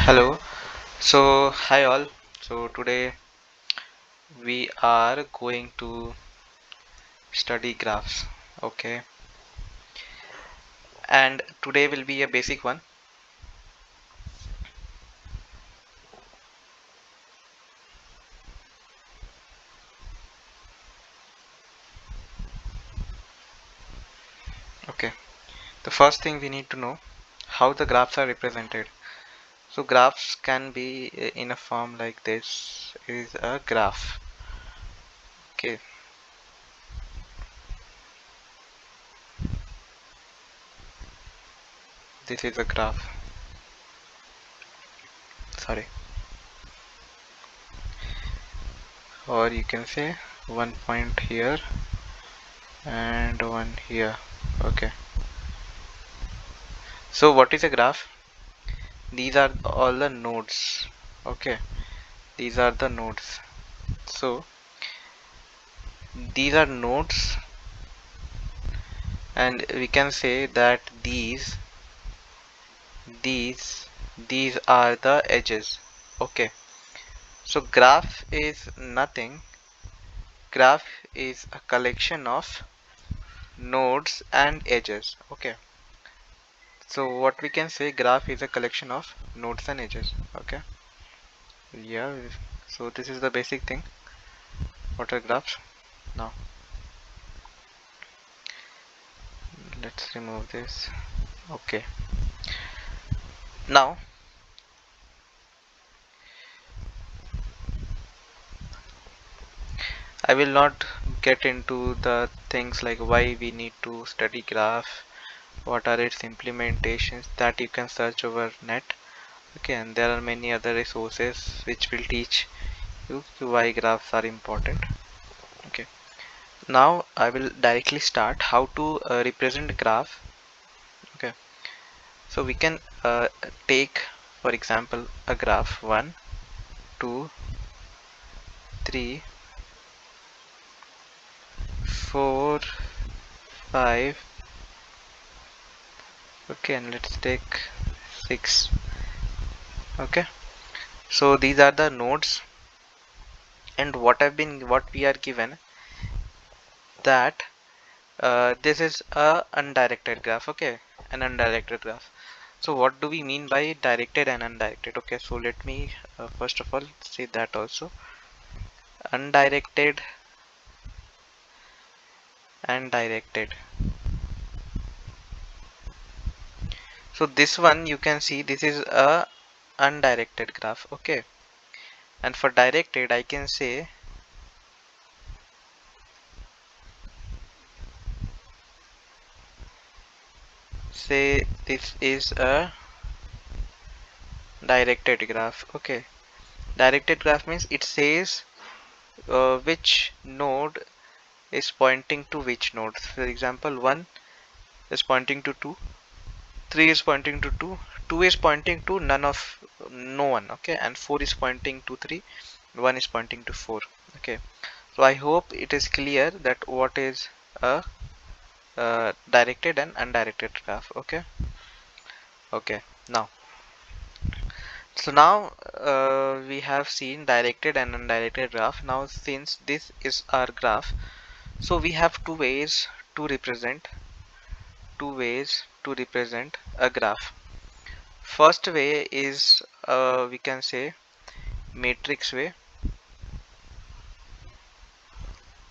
Hello. So, hi all. So, today we are going to study graphs. Okay. And today will be a basic one. Okay. The first thing we need to know how the graphs are represented. So, graphs can be in a form like this is a graph. Okay. This is a graph. Sorry. Or you can say one point here and one here. Okay. So, what is a graph? These are all the nodes. Okay, these are the nodes. So these are nodes, and we can say that these these are the edges. Okay, so graph is a collection of nodes and edges. Okay, so what we can say, graph is a collection of nodes and edges. Okay, yeah, so this is the basic thing. What are graphs? Now let's remove this. Okay, now I will not get into the things like why we need to study graph, what are its implementations, that you can search over net. Okay, and there are many other resources which will teach you why graphs are important. Okay, now I will directly start how to represent graph. Okay, so we can take for example a graph 1, 2, 3, 4, 5. Okay, and let's take 6. Okay, so these are the nodes, and what we are given that this is a undirected graph. Okay, an undirected graph. So what do we mean by directed and undirected? Okay, so let me first of all say that also. Undirected and directed. So this one you can see, this is a undirected graph. Okay, and for directed I can say this is a directed graph. Okay, directed graph means it says which node is pointing to which node. For example, 1 is pointing to 2, 3 is pointing to 2, 2 is pointing to no one. Okay, and 4 is pointing to 3, 1 is pointing to 4. Okay, so I hope it is clear that what is a directed and undirected graph. Okay, okay, now we have seen directed and undirected graph. Now since this is our graph, so we have two ways to represent a graph. First way is we can say matrix way.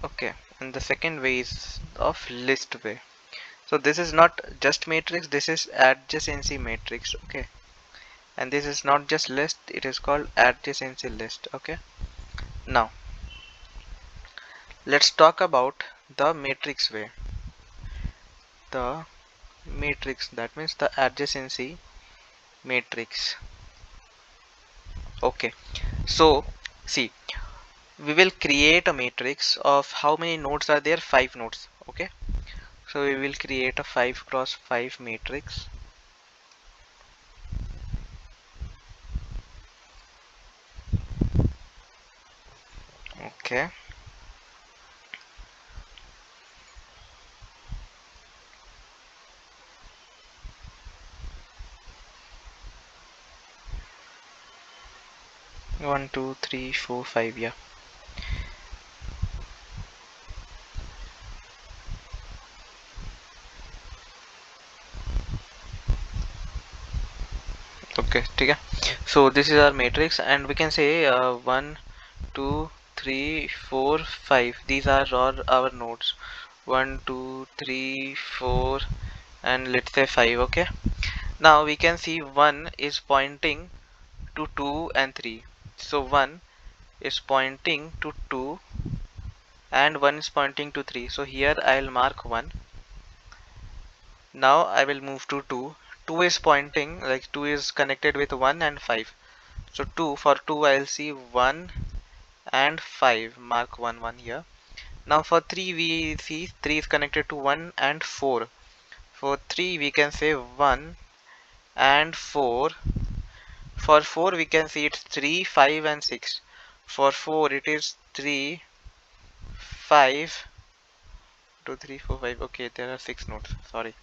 Okay, and the second way is of list way. So this is not just matrix, this is adjacency matrix. Okay, and this is not just list, it is called adjacency list. Okay, now let's talk about the matrix way. The matrix, that means the adjacency matrix. Okay, so see, we will create a matrix of how many nodes are there, 5 nodes. Okay, so we will create a 5 cross 5 matrix. Okay, 1 2 3 4 5, yeah. Okay, ठीक है. So this is our matrix, and we can say 1 2 3 4 5. These are our nodes. 1 2 3 4 and let's say 5. Okay, now we can see 1 is pointing to 2 and 3. So 1 is pointing to 2 and 1 is pointing to 3. So here I'll mark 1. Now I will move to 2. 2 is pointing, like 2 is connected with 1 and 5. So 2, for 2 I'll see 1 and 5, mark 1 1 here. Now for 3 we see 3 is connected to 1 and 4. For 3 we can say 1 and 4. For 4 we can see it's 3 5 and 6. For 4 it is 3 5 2 3 4 5. Okay, there are 6 nodes, sorry.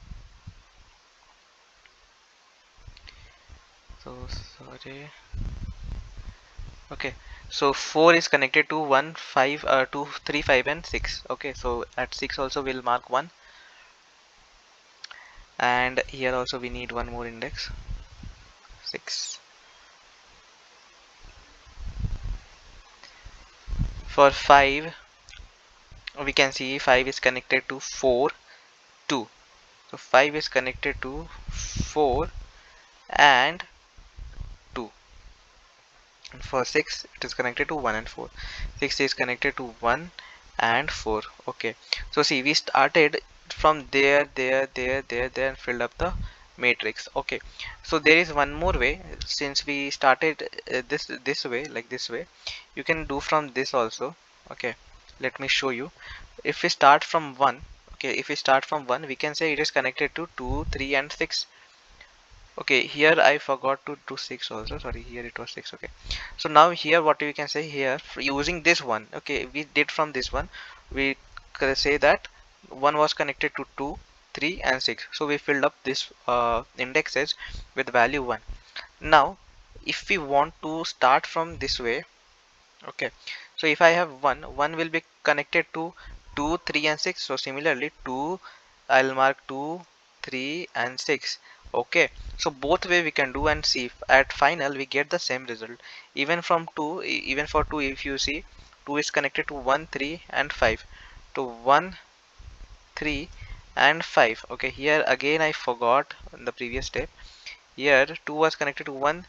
So sorry. Okay, so 4 is connected to 1 5 2 3 5 and 6. Okay, so at 6 also we'll mark 1, and here also we need one more index, 6. For 5 we can see 5 is connected to 4 2. So 5 is connected to 4 and 2. And for 6 it is connected to 1 and 4. 6 is connected to 1 and 4. Okay, so see, we started from there and filled up the matrix. Okay, so there is one more way. Since we started this way, like this way, you can do from this also. Okay, let me show you. If we start from 1, okay, if we start from 1, we can say it is connected to 2 3 and 6. Okay, here I forgot to do 6 also, sorry, here it was 6. Okay, so now here what we can say here, using this one, okay, we did from this one, we say that 1 was connected to 2 3 and 6. So we filled up this indexes with value 1. Now if we want to start from this way, okay, so if I have 1 will be connected to 2 3 and 6. So similarly 2, I'll mark 2 3 and 6. Okay, so both way we can do, and see if at final we get the same result. Even from 2, even for 2, if you see 2 is connected to 1 3 and 5, to 1 3 and 5. Okay, here again I forgot in the previous step. Here 2 was connected to 1,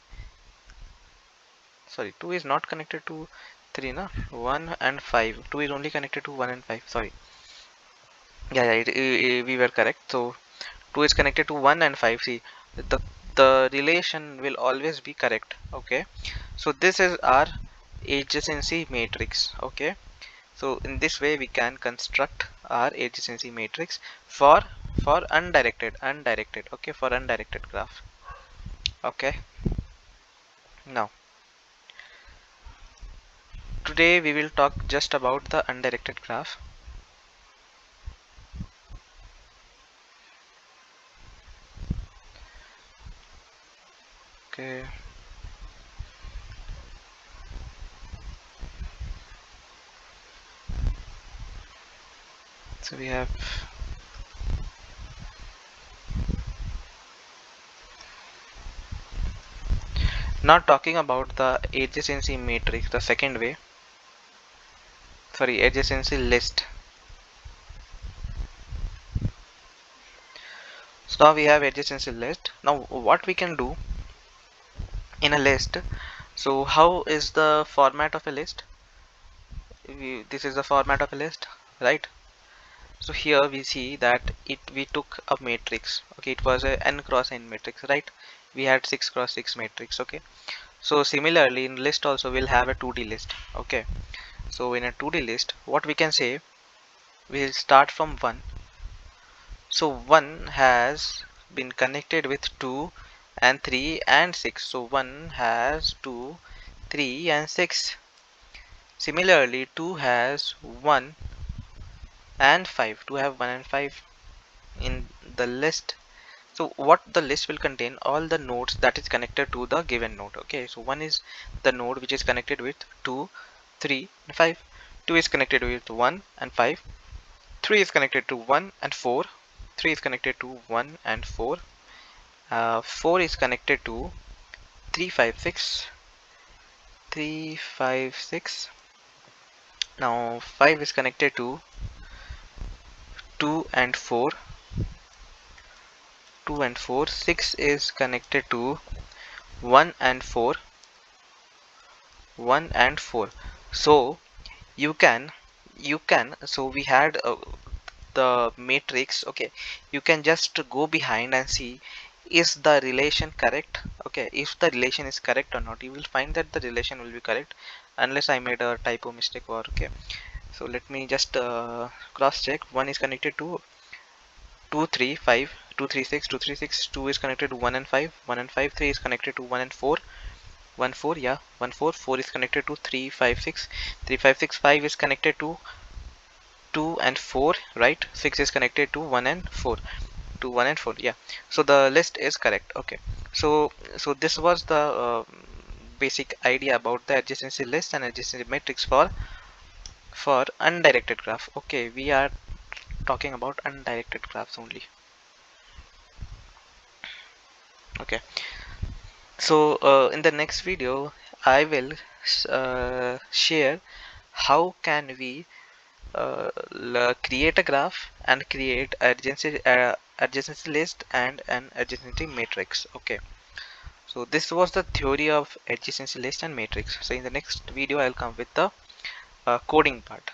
sorry, 2 is not connected to 3 na, 1 and 5. 2 is only connected to 1 and 5, sorry. Yeah, we were correct. So 2 is connected to 1 and 5. See, the relation will always be correct. Okay, so this is our adjacency matrix. Okay, so in this way we can construct our adjacency matrix for undirected. Okay, for undirected graph. Okay, now today we will talk just about the undirected graph. Okay, so we have not talking about the adjacency matrix, the second way, sorry, adjacency list. So now we have adjacency list. Now what we can do in a list, so how is the format of a list? This is the format of a list, right? So here we see that we took a matrix. Okay, it was a n cross n matrix, right? We had 6 cross 6 matrix. Okay, so similarly in list also we'll have a 2D list. Okay, so in a 2D list, what we can say, we'll start from 1. So 1 has been connected with 2 and 3 and 6. So 1 has 2 3 and 6. Similarly 2 has 1 and 5. 2 have 1 and 5 in the list. So what the list will contain, all the nodes that is connected to the given node. Okay, so one is the node which is connected with 2, 3 and 5. 2 is connected with 1 and 5. 3 is connected to 1 and 4. 3 is connected to 1 and 4. 4 is connected to 3, 5, 6. 3, 5, 6. Now 5 is connected to 2 and 4. 2 and 4. 6 is connected to 1 and 4. 1 and 4. So you can so we had the matrix. Okay, you can just go behind and see, is the relation correct? Okay, if the relation is correct or not, you will find that the relation will be correct unless I made a typo mistake. Or okay, so let me just cross check. 1 is connected to 2, 3, 5. 2, 3, 6. 2, 3, 6. 2 is connected to 1 and 5. 1 and 5. 3 is connected to 1 and 4. 1, 4, yeah, 1, 4. 4 is connected to 3, 5, 6. 3, 5, 6. 5 is connected to 2 and 4, right? 6 is connected to 1 and 4. To 1 and 4, yeah. So the list is correct. Okay, so this was the basic idea about the adjacency list and adjacency matrix for undirected graph. Okay, we are talking about undirected graphs only. Okay, so in the next video I will share how can we create a graph and create adjacency list and an adjacency matrix. Okay, so this was the theory of adjacency list and matrix. So in the next video I'll come with the coding part.